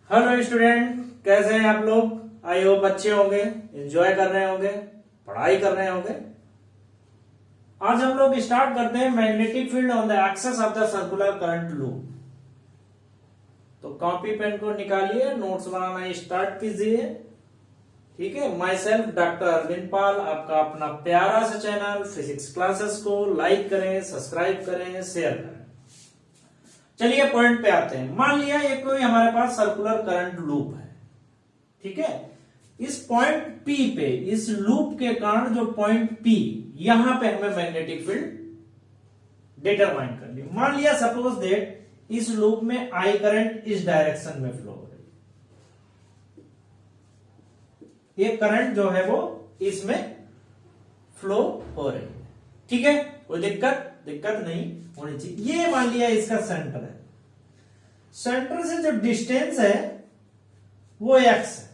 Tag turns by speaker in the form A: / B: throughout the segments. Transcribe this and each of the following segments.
A: Hello student, कैसे हैं आप लोग। आई होप अच्छे होंगे, एंजॉय कर रहे होंगे, पढ़ाई कर रहे होंगे। आज हम लोग स्टार्ट करते हैं magnetic field on the axis of the circular current loop. तो कॉपी पेन को निकालिए, नोट्स बनाना स्टार्ट कीजिए। ठीक है, myself doctor Arvind Pal, आपका अपना प्यारा सा चैनल फिजिक्स क्लासेस को लाइक करें, सब्सक्राइब करें, शेयर करें। चलिए पॉइंट पे आते हैं। मान लिया एक कोई हमारे पास सर्कुलर करंट लूप है। ठीक है, इस पॉइंट P पे, इस लूप के कारण जो पॉइंट P, यहां पे हमें मैग्नेटिक फील्ड डिटरमाइन करनी। मान लिया सपोज दैट इस लूप में I करंट इस डायरेक्शन में फ्लो हो रही है, ये करंट जो है वो इसमें फ्लो हो रही है। ठीक है, कोई दिक्कत नहीं होनी चाहिए। ये मान लिया इसका सेंटर है, सेंटर से जो डिस्टेंस है वो x है।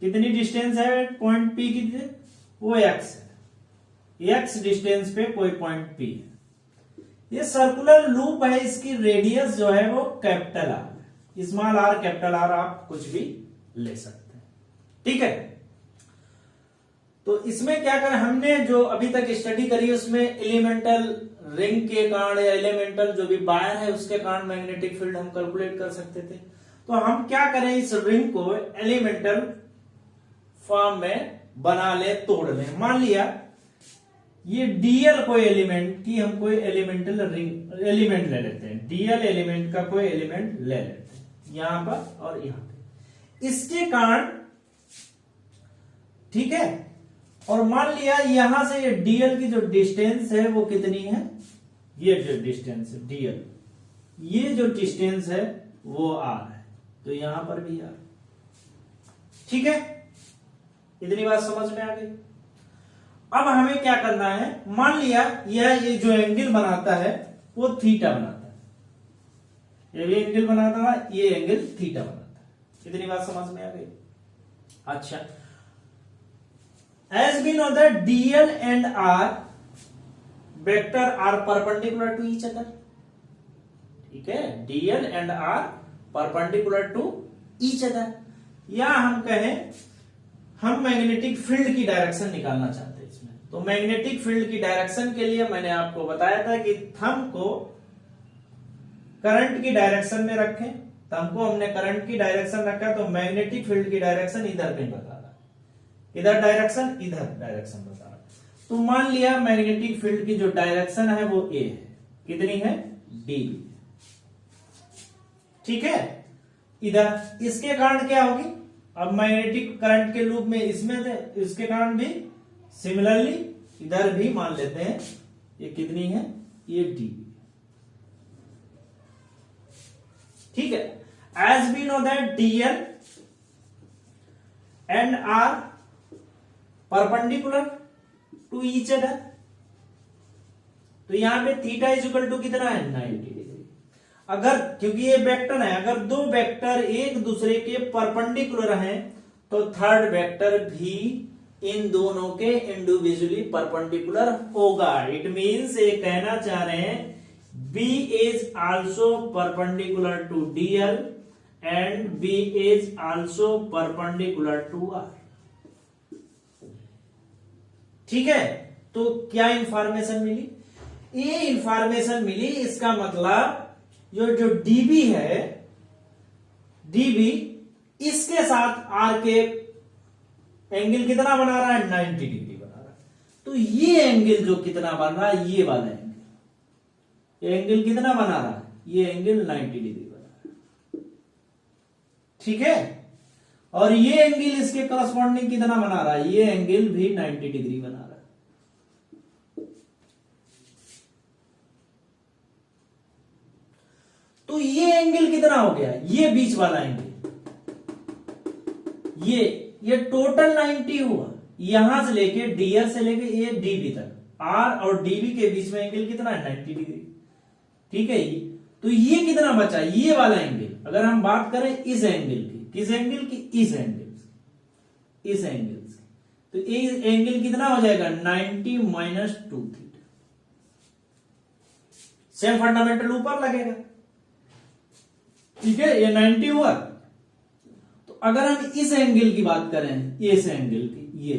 A: कितनी डिस्टेंस है पॉइंट P की, वो x है। x डिस्टेंस पे कोई पॉइंट P है। ये सर्कुलर लूप है, इसकी रेडियस जो है वो कैपिटल R है। स्मॉल r कैपिटल R आप कुछ भी ले सकते हैं। ठीक है, तो इसमें क्या करें, हमने जो अभी तक स्टडी करी उसमें एलिमेंटल रिंग के कारण या एलिमेंटल जो भी वायर है उसके कारण मैग्नेटिक फील्ड हम कैलकुलेट कर सकते थे। तो हम क्या करें, इस रिंग को एलिमेंटल फॉर्म में बना ले, तोड़ ले। मान लिया ये डीएल कोई एलिमेंट की हम कोई एलिमेंटल रिंग एलिमेंट ले लेते हैं, डीएल एलिमेंट का कोई एलिमेंट ले लेते हैं यहां पर और यहां पे, इसके कारण। ठीक है, और मान लिया यहां से ये डीएल की जो डिस्टेंस है वो कितनी है, ये जो डिस्टेंस है डीएल, ये जो डिस्टेंस है वो आर है, तो यहां पर भी आर। ठीक है, इतनी बात समझ में आ गई। अब हमें क्या करना है, मान लिया ये जो एंगल बनाता है वो थीटा बनाता है, ये भी एंगल बनाता है, ये एंगल थीटा बनाता है। इतनी बात समझ में आ गई। अच्छा, as we know that dl and r vector are perpendicular to each other. ठीक है, dl and r perpendicular to each other। या हम कहें हम मैग्नेटिक फील्ड की डायरेक्शन निकालना चाहते हैं इसमें। तो मैग्नेटिक फील्ड की डायरेक्शन के लिए मैंने आपको बताया था कि थंब को करंट की डायरेक्शन में रखें। थंब को हमने करंट की डायरेक्शन रखा तो मैग्नेटिक फील्ड की डायरेक्शन इधर कहीं बता रहा, इधर डायरेक्शन, इधर डायरेक्शन बता रहा। तो मान लिया मैग्नेटिक फील्ड की जो डायरेक्शन है वो ए है, कितनी है, डी। ठीक है, इधर इसके कारण क्या होगी, अब मैग्नेटिक करंट के लूप में इसमें थे, इसके कारण भी सिमिलरली इधर भी मान लेते हैं ये कितनी है, ये डी। ठीक है, as we know that DL and R perpendicular to each other, तो यहां पे थीटा इज इक्वल टू कितना है, 90 डिग्री। अगर क्योंकि ये वेक्टर है, अगर दो वेक्टर एक दूसरे के परपेंडिकुलर हैं तो थर्ड वेक्टर भी इन दोनों के इंडिविजुअली परपेंडिकुलर होगा। इट मींस ये कहना चाह रहे हैं B is also perpendicular to DL and B is also perpendicular to R। ठीक है, तो क्या इंफॉर्मेशन मिली, ये इंफॉर्मेशन मिली, इसका मतलब जो dB है, dB इसके साथ R के एंगल कितना बना रहा है, 90 डिग्री बना रहा है। तो ये एंगल जो कितना बन रहा है, ये वाला एंगल, ये एंगल कितना बना रहा है, ये एंगल 90 डिग्री बना रहा है। ठीक है, और ये एंगल इसके करस्पॉन्डिंग कितना बना रहा है, ये एंगल भी 90 डिग्री बना रहा है। तो ये एंगल कितना हो गया, ये बीच वाला एंगल, ये टोटल 90 हुआ, यहां से लेके डीएल से लेके ये डीबी तक, आर और डीबी के बीच में एंगल कितना है, 90 डिग्री। ठीक है, तो ये कितना बचा, ये वाला एंगल। अगर हम बात करें इस एंगल की, किस एंगल की, इस एंगल से, तो ये एंगल कितना हो जाएगा, 90 माइनस 2 थीटा। सेम फंडामेंटल ऊपर लगेगा। ठीक है, ये 90 हुआ। तो अगर हम इस एंगल की बात करें, इस एंगल की, ये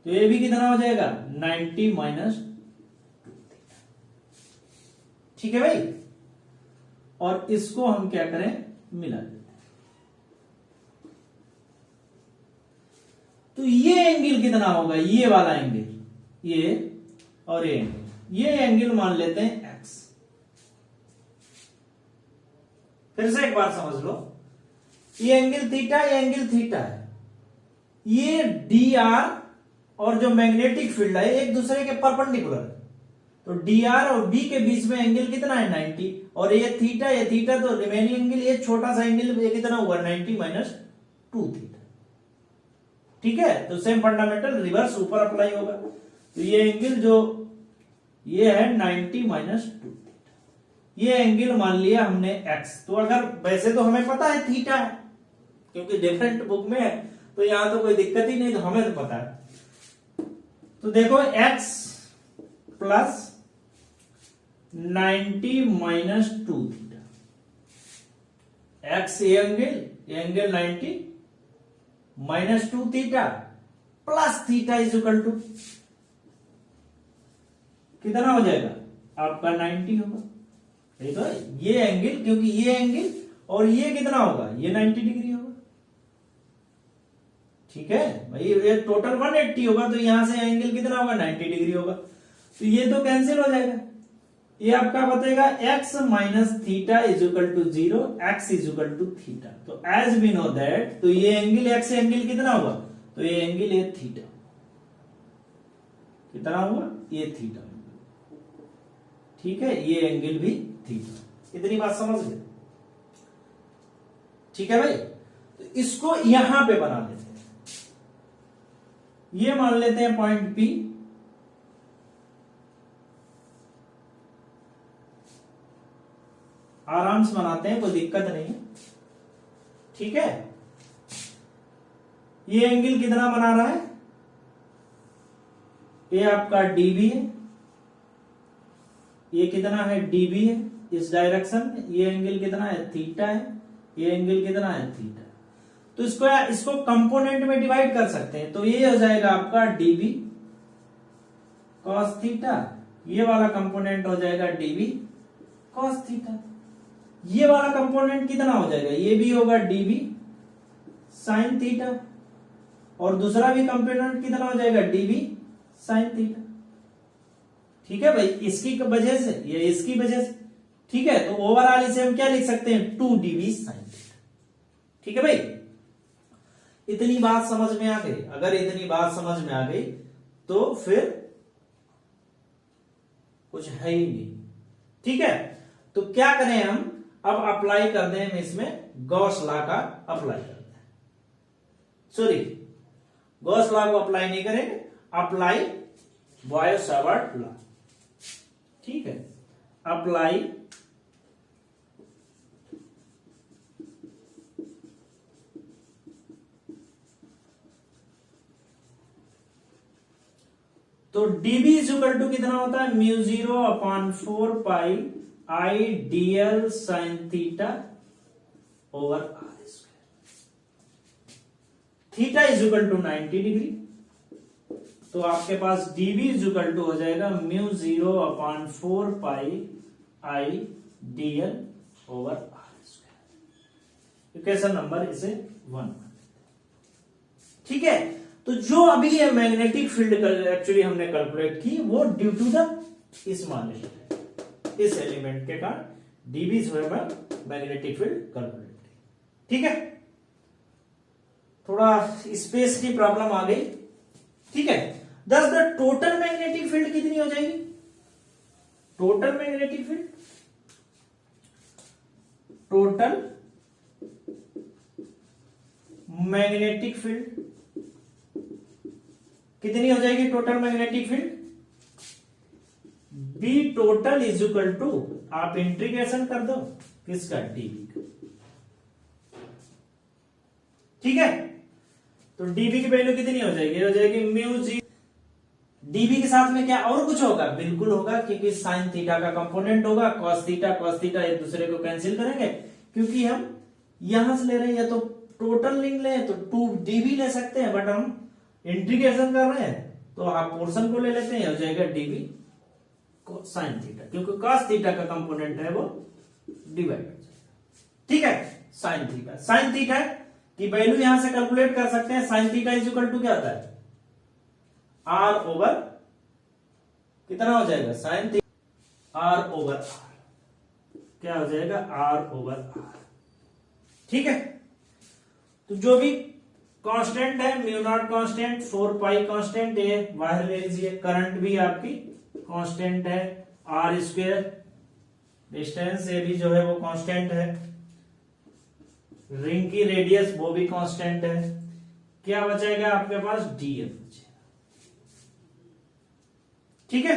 A: तो ये भी कितना हो जाएगा 90 माइनस 2 थीटा। ठीक है भाई, और इसको हम क्या करें, मिला देते हैं। तो ये एंगल कितना होगा, ये वाला एंगल, ये और ये एंगल, ये एंगल मान लेते हैं एक्स। फिर से एक बार समझ लो, ये एंगल थीटा, ये एंगल थीटा है, ये डी आर और जो मैग्नेटिक फील्ड है एक दूसरे के परपेंडिकुलर है। तो डी आर और बी के बीच में एंगल कितना है 90, और ये थीटा, तो रिमेनिंग एंगल, ये छोटा सा एंगल, ये कितना हुआ 90 माइनस 2 थीटा। ठीक है, तो सेम फंडामेंटल रिवर्स ऊपर अप्लाई होगा। तो ये एंगल जो ये है 90 माइनस 2 थीटा, ये एंगल मान लिया हमने एक्स। तो अगर वैसे तो हमें पता है थीटा है, क्योंकि डिफरेंट बुक में है, तो यहां तो कोई दिक्कत ही नहीं, तो हमें तो पता है। तो देखो x plus 90 minus 2 theta, x ये angle 90 minus 2 theta plus theta is equal to कितना हो जाएगा आपका 90 होगा। ये तो ये एंगल, क्योंकि ये एंगल और ये कितना होगा, ये 90 डिग्री होगा। ठीक है भाई, ये टोटल 180 होगा, तो यहां से एंगल कितना होगा 90 डिग्री होगा। तो ये तो कैंसिल हो जाएगा, ये आपका बताएगा x minus theta is equal to 0, x is equal to theta. तो एज वी नो दैट, तो ये एंगल x एंगल कितना हुआ, तो ये एंगल ये थीटा कितना हुआ, ये थीटा। ठीक है, ये एंगल भी थीटा। इतनी बात समझ गए। ठीक है भाई, तो इसको यहां पे बना लेते हैं। ये मान लेते हैं पॉइंट P, आराम से बनाते हैं, कोई दिक्कत नहीं है। ठीक है, ये एंगल कितना बना रहा है, ये आपका डीबी है, ये कितना है डीबी है इस डायरेक्शन में, ये एंगल कितना है थीटा है, ये एंगल कितना है थीटा। तो इसको कंपोनेंट में डिवाइड कर सकते हैं। तो ये हो जाएगा आपका डीबी कॉस थीटा, ये वाला कंपोनेंट हो जाएगा डीबी कॉस थीटा, ये वाला कंपोनेंट कितना हो जाएगा, ये भी होगा डीबी साइन थीटा, और दूसरा भी कंपोनेंट कितना हो जाएगा डीबी साइन थीटा। ठीक है भाई, इसकी वजह से, ये इसकी वजह से। ठीक है, तो ओवरऑल इसे हम क्या लिख सकते हैं 2 dB साइन थीटा। ठीक है भाई, इतनी बात समझ में आ गई। अगर इतनी बात समझ में आ गई तो फिर कुछ है ही नहीं। ठीक है, तो क्या करें हम, अब अप्लाई कर दें हम इसमें गॉस लॉ का अप्लाई कर दें। सॉरी, गॉस लॉ को अप्लाई नहीं करेंगे, अप्लाई बॉयल-सावर्ट लॉ। ठीक है, अप्लाई तो dB इज इक्वल टू कितना होता है, mu 0 upon 4 pi I DL sine theta over R square. Theta is equal to 90 degree, तो आपके पास dB इज इक्वल टू हो जाएगा mu 0 upon 4 pi I DL over R square. Equation number इसे 1। ठीक है, तो जो अभी ये मैग्नेटिक फील्ड एक्चुअली हमने कैलकुलेट की, वो ड्यू टू द इस माने इस एलिमेंट के कारण डीबी जो है मैग्नेटिक फील्ड कैलकुलेट की। ठीक है, थोड़ा स्पेस की प्रॉब्लम आ गई। ठीक है, दस द टोटल मैग्नेटिक फील्ड कितनी हो जाएगी, total magnetic field, total magnetic field कितनी हो जाएगी, total magnetic field B total is equal to, आप इंटीग्रेशन कर दो किसका, डीबी का। ठीक है, तो डीबी की वैल्यू कितनी हो जाएगी, हो जाएगी म्यू 0 डीबी के साथ में क्या और कुछ होगा? बिल्कुल होगा, क्योंकि साइन थीटा का कंपोनेंट होगा। कॉस थीटा एक दूसरे को कैंसिल करेंगे, क्योंकि हम यहां से ले रहे हैं, या तो टोटल लिंक ले तो 2db ले सकते हैं, बट हम इंटीग्रेशन कर रहे हैं तो आप पोर्शन को ले लेते हैं, हो जाएगा db साइन थीटा, क्योंकि कॉस थीटा का कंपोनेंट है वो डिवाइड हो जाएगा। ठीक है, साइन थीटा की वैल्यू यहां से कैलकुलेट कर सकते हैं। Sine theta is equal to क्या होता है? आर ओवर कितना हो जाएगा? Sine theta R over R, क्या हो जाएगा? R over R. ठीक है, तो जो भी कांस्टेंट है, mu naught constant, 4 pi constant, ये बाहर ले लीजिए। करंट भी आपकी कांस्टेंट है, आर स्क्वेयर, डिस्टेंस ये भी जो है वो कांस्टेंट है, रिंग की रेडियस वो भी कांस्टेंट है। क्या बचेगा आपके पास? डीएल बचेगा। ठीक है,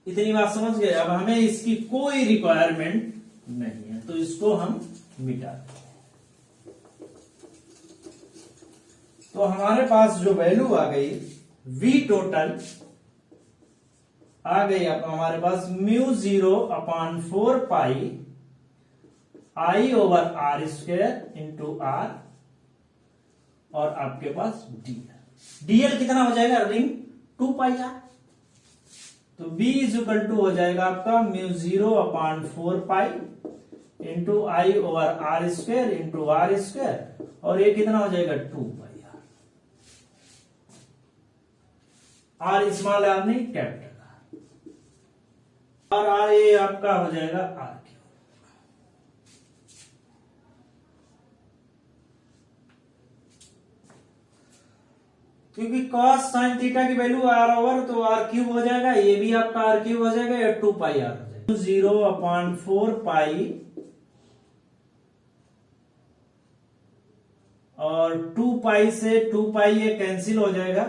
A: इतनी बात समझ गए। अब हमें इसकी कोई रिक्वायरमेंट नहीं है, तो इसको हम मिटा दें। तो हमारे पास जो वैल्यू आ गई v टोटल आ गई, अब हमारे पास μ0/4 pi I over R square into R, और आपके पास डीएल कितना हो जाएगा? Ring 2 pi R. तो b इज इक्वल टू हो जाएगा आपका μ0/4 pi into I over R square into R square, और ये कितना हो जाएगा? 2 पाई आर स्मॉल आर नहीं, कैपिटल आर, और आर ये आपका हो जाएगा आर क्यूब। क्योंकि cos साइन थीटा की वैल्यू आर ओवर, तो आर क्यूब हो जाएगा, ये भी आपका आर क्यूब हो जाएगा, या 2 पाई आर हो जाएगा। 0/4 पाई और 2 पाई से 2 पाई ये कैंसिल हो जाएगा,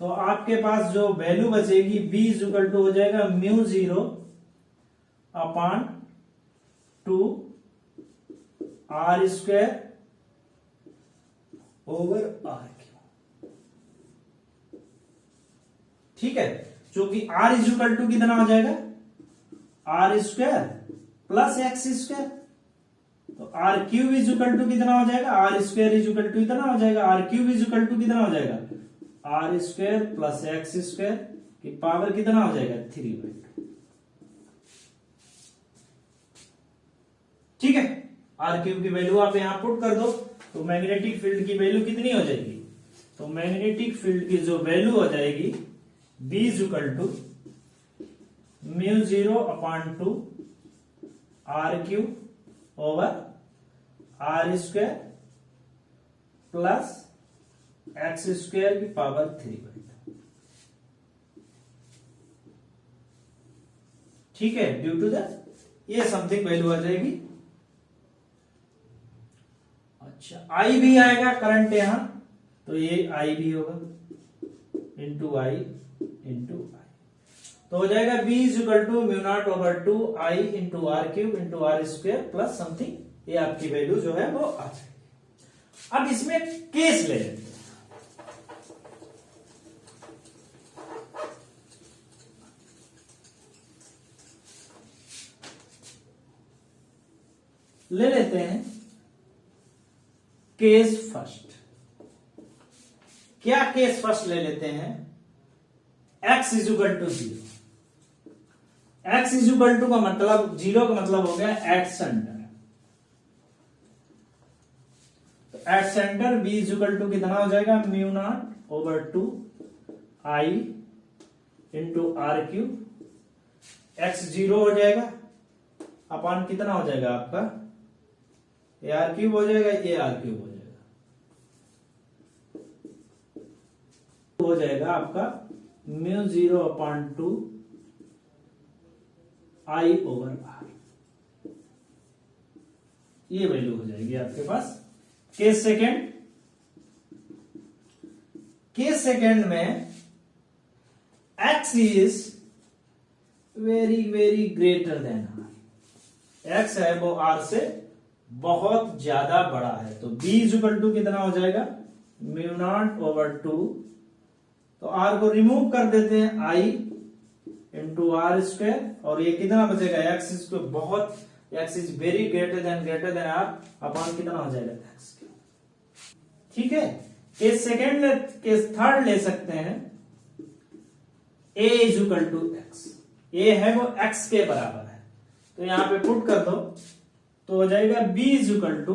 A: तो आपके पास जो वैल्यू बचेगी b इज इक्वल टू हो जाएगा μ0/2 आर स्क्वायर ओवर आर। ठीक है, जो कि r इज इक्वल टू कितना हो जाएगा? R square plus x square, तो R cube is equal to कितना हो जाएगा? R square is equal to इतना हो जाएगा, R cube is equal to कितना हो जाएगा? R square plus x square की पावर कितना हो जाएगा? 3/2। ठीक है, आर क्यूब की वैल्यू आप यहां पुट कर दो, तो मैग्नेटिक फील्ड की वैल्यू कितनी हो जाएगी? तो मैग्नेटिक फील्ड की जो वैल्यू हो जाएगी b is equal to μ0/2 R cube over R square plus x square की पावर 3/2। ठीक है, ड्यू टू द ये समथिंग वैल्यू आ जाएगी। अच्छा, आई भी आएगा करंट यहां, तो ये आई भी होगा इंटू आई इंटू आई, तो हो जाएगा b is equal to μ0/2 I into R cube into R square plus something, ये आपकी वैल्यू जो है वो आ जाएगी। अब इसमें केस ले लेते हैं। ले लेते हैं केस फर्स्ट। क्या केस फर्स्ट ले लेते हैं? x is equal to 0। x is equal to का मतलब 0 का मतलब हो गया एट सेंटर। तो at centre b is equal to कितना हो जाएगा? μ0/2 I into R cube, x 0 हो जाएगा, अपॉन कितना हो जाएगा आपका? ये आर क्यूब हो जाएगा, ये आर क्यूब हो जाएगा, हो जाएगा आपका μ0/2 आई ओवर आर, ये वैल्यू हो जाएगी आपके पास। केस सेकेंड में x is very very greater than R, x है वो r से बहुत ज्यादा बड़ा है, तो b इज इक्वल टू कितना हो जाएगा? μ0/2 तो r को रिमूव कर देते हैं, i इंटू आर स्क्वायर, और ये कितना बचेगा, एक्स स्क्वायर, बहुत x is very greater than R, upon कितना हो जाएगा एक्स। ठीक है, केस सेकेंड केस थर्ड ले सकते हैं, a is equal to x, A है वो x के बराबर है, तो यहां पे पुट कर दो तो हो जाएगा b is equal to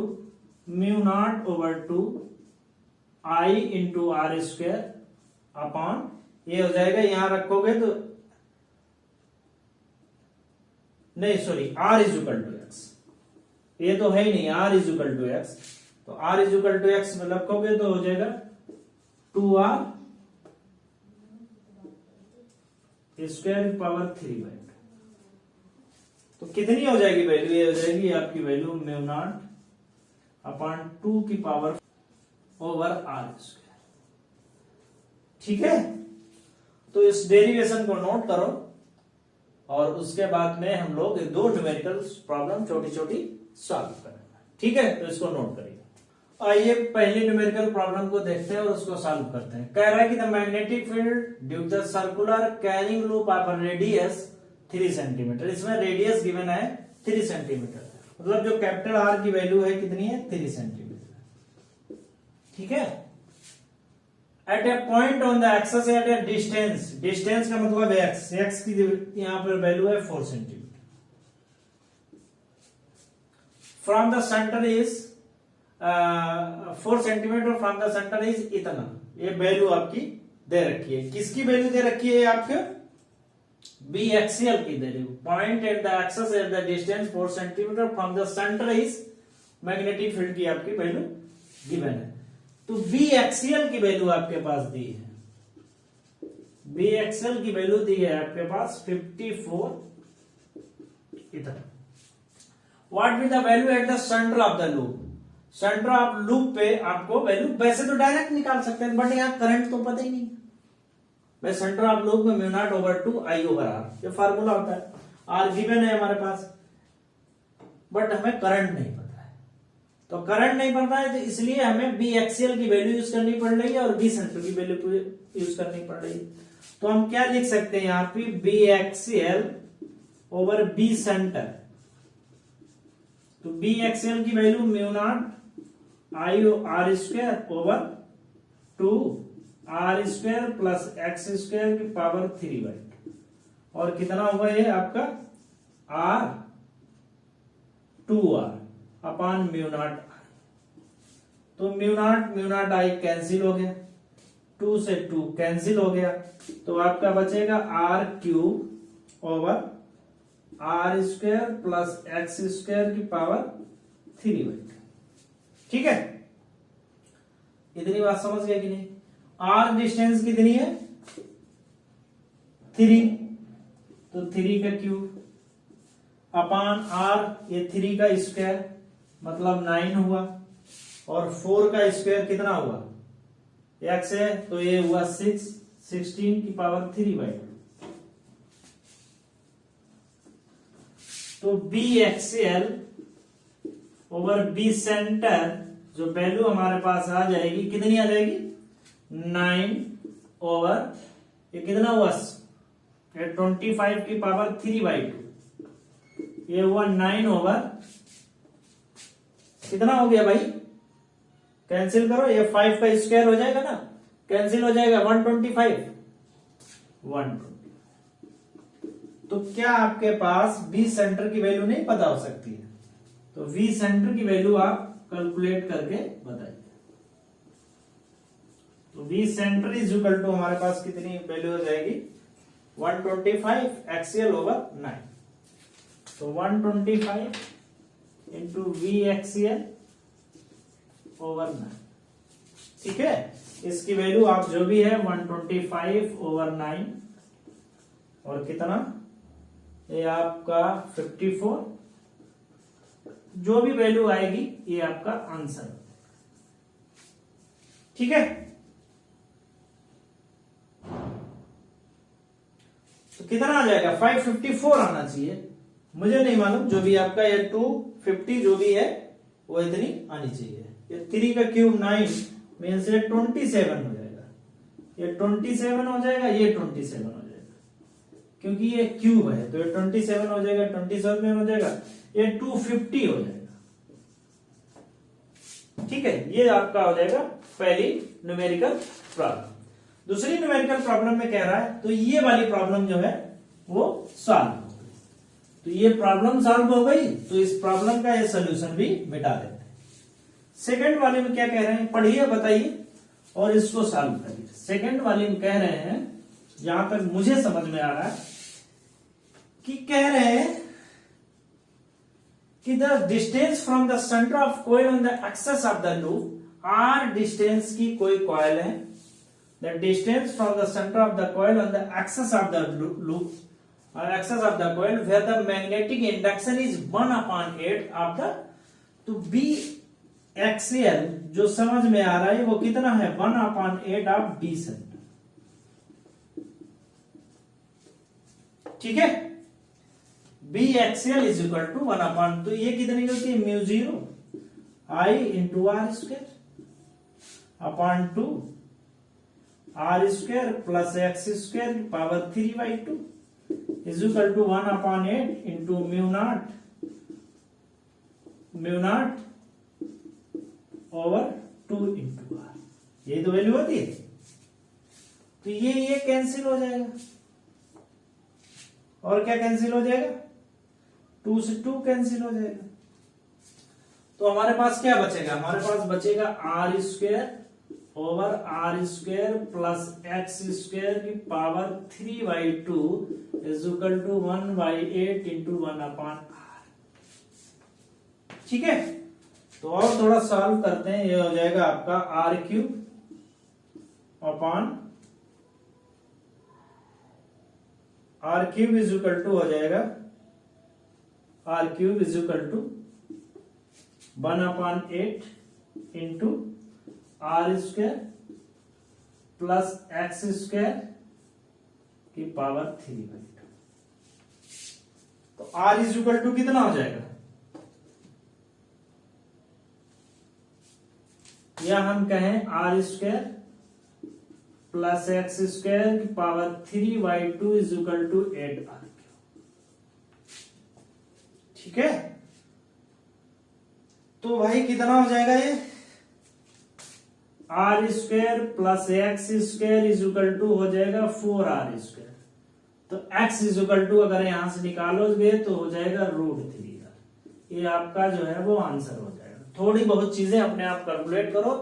A: mu naught over 2 i into R square upon, ये हो जाएगा, यहां रखोगे तो नहीं sorry, r is equal to x, ये तो है ही नहीं, r is equal to x, तो r is equal to x में रखोगे तो हो जाएगा 2r स्क्वायर पावर 3/2। तो कितनी हो जाएगी वैल्यू, ये हो जाएगी आपकी वैल्यू म्यू नॉट अपॉन 2 की पावर ओवर आर स्क्वायर। ठीक है, तो इस डेरिवेशन को नोट करो, और उसके बाद में हम लोग 2 न्यूमेरिकल प्रॉब्लम छोटी छोटी सॉल्व करेंगे। ठीक है, तो इसको नोट करिए। आइए पहली न्यूमेरिकल प्रॉब्लम को देखते हैं और उसको सॉल्व करते हैं। कह रहा है कि the magnetic field due the circular carrying loop of radius 3 centimetre, इसमें रेडियस गिवन है 3 सेंटीमीटर, मतलब जो कैपिटल आर की वैल्यू है कितनी है, 3 सेंटीमीटर। ठीक है, at a point on the axis at a distance, distance का मतलब एक्स, एक्स की यहां पर वैल्यू है 4 centimetre, from the centre is 4 centimetre from the centre is इतना, ये वैल्यू आपकी दे रखी है। किसकी वैल्यू दे रखी है आपके, बी एक्सियल की value, point at the axis at the distance 4 centimetre from the centre is, magnetic field की आपकी वैल्यू गिवन है। तो बी एक्सियल की वैल्यू आपके पास दी है, बी एक्सियल की वैल्यू दी है आपके पास 54 इतना। What will the value at the centre of the loop, centre of loop पे आपको वैल्यू वैसे तो डायरेक्ट निकाल सकते हैं, बट यहां करंट तो पता ही नहीं, मैं सेंटर ऑफ लूप में mu naught over 2 I over R, ये फार्मूला होता है, आर गिवन है हमारे पास, बट हमें करंट नहीं पता है। तो करंट नहीं पता है तो इसलिए हमें बी एक्सियल की वैल्यू यूज करनी पड़ रही है और बी सेंटर की वैल्यू यूज करनी पड़ रही है। तो हम क्या लिख सकते हैं यहां पे, B axial over B centre, तो बी एक्सियल की value mu naught I R square over 2 R square plus x square की पावर 3/2, और कितना हुआ ये आपका R 2r upon mu naught. तो म्यू नॉट आई कैंसिल हो गया, 2 से 2 कैंसिल हो गया, तो आपका बचेगा R cube over R square plus x square की पावर 3/2। ठीक है, इतनी बात समझ गए कि नहीं। आर डिस्टेंस कितनी है 3, तो 3 का क्यूब अपान आर, ये 3 का स्क्वायर मतलब 9 हुआ, और 4 का स्क्वायर कितना हुआ, एक्स है तो ये हुआ 6, 16 की पावर 3/2। तो B axial over B centre जो वैल्यू हमारे पास आ जाएगी, कितनी आ जाएगी 9 ओवर, ये कितना हुआ 25 की पावर 3/2, ये हुआ 9 ओवर, कितना हो गया भाई, कैंसिल करो, ये 5 का स्क्वायर हो जाएगा ना, कैंसिल हो जाएगा 125, 120। तो क्या आपके पास बी सेंटर की वैल्यू नहीं पता हो सकती है, तो वी सेंटर की वैल्यू आप कैलकुलेट करके बताइए। तो B centre is equal to हमारे पास कितनी वैल्यू हो जाएगी 125 एक्सियल ओवर 9, तो 125 इंटू वी एक्सियल ओवर 9। ठीक है, इसकी वैल्यू आप जो भी है 125 ओवर 9 और कितना, ये आपका 54, जो भी वैल्यू आएगी ये आपका आंसर। ठीक है, तो कितना आ जाएगा 554 आना चाहिए, मुझे नहीं मालूम, जो भी आपका ये 250 जो भी है वो इतनी आनी चाहिए। ये 3 का क्यूब 9 मीन्स ये 27 हो जाएगा, ये 27 हो जाएगा, ये 27 हो जाएगा, क्योंकि ये क्यूब है तो ये 27 हो जाएगा, 27 हो जाएगा, ये 250 हो जाएगा। ठीक है, ये आपका हो जाएगा पहली न्यूमेरिकल प्रॉब्लम। दूसरी न्यूमेरिकल प्रॉब्लम में कह रहा है तो ये वाली प्रॉब्लम जो है वो सॉल्व हो गई। तो ये प्रॉब्लम सॉल्व हो गई तो इस प्रॉब्लम का ये सोल्यूशन भी मिटा देते हैं। सेकंड वाले में क्या कह रहे हैं, पढ़िए बताइए और इसको सॉल्व करिए। सेकंड वाले में कह रहे हैं, जहां तक मुझे समझ में आ रहा है कि कह रहे हैं कि the distance from the centre of coil on the axis of the loop, R distance की कोई कॉइल है, the distance from the centre of the coil on the axis of the loop और axis of the coil where the magnetic induction is 1/8 of the, तो B axial जो समझ में आ रहा है वो कितना है, 1/8 ऑफ डी सेंटर। ठीक है, B axial is equal to 1/, तो ये कितनी होती है, mu 0 I into R square upon 2 R square plus x square power 3/2 is equal to 1/8 into mu naught over 2 into R, ये तो वैल्यू होती है। तो ये कैंसिल हो जाएगा और क्या कैंसिल हो जाएगा, 2 से 2 कैंसिल हो जाएगा। तो हमारे पास क्या बचेगा, हमारे पास बचेगा R square over R square plus x square की power 3/2 is equal to 1/8 into 1/r। ठीक है, तो और थोड़ा सॉल्व करते हैं, ये हो जाएगा आपका R cube is equal to हो जाएगा, R cube is equal to 1/8 into R square plus x square की पावर 3/2। तो आर इज इक्वल टू कितना हो जाएगा, या हम कहें R square plus x square की power 3/2 is equal to 8r। ठीक है, तो भाई कितना हो जाएगा, ये R square plus x square is equal to हो जाएगा 4r स्क्वायर। तो x इज इक्वल टू अगर यहां से निकालोगे तो हो जाएगा √3r। ये आपका जो है वो आंसर हो जाएगा। थोड़ी बहुत चीजें अपने आप कैलकुलेट करो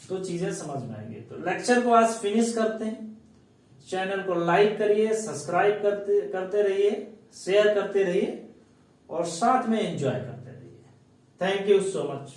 A: तो चीजें समझ में आएंगी। तो लेक्चर को आज फिनिश करते हैं। चैनल को लाइक करिए, सब्सक्राइब करते रहिए, शेयर करते रहिए और साथ में एंजॉय करते रहिए। Thank you so much.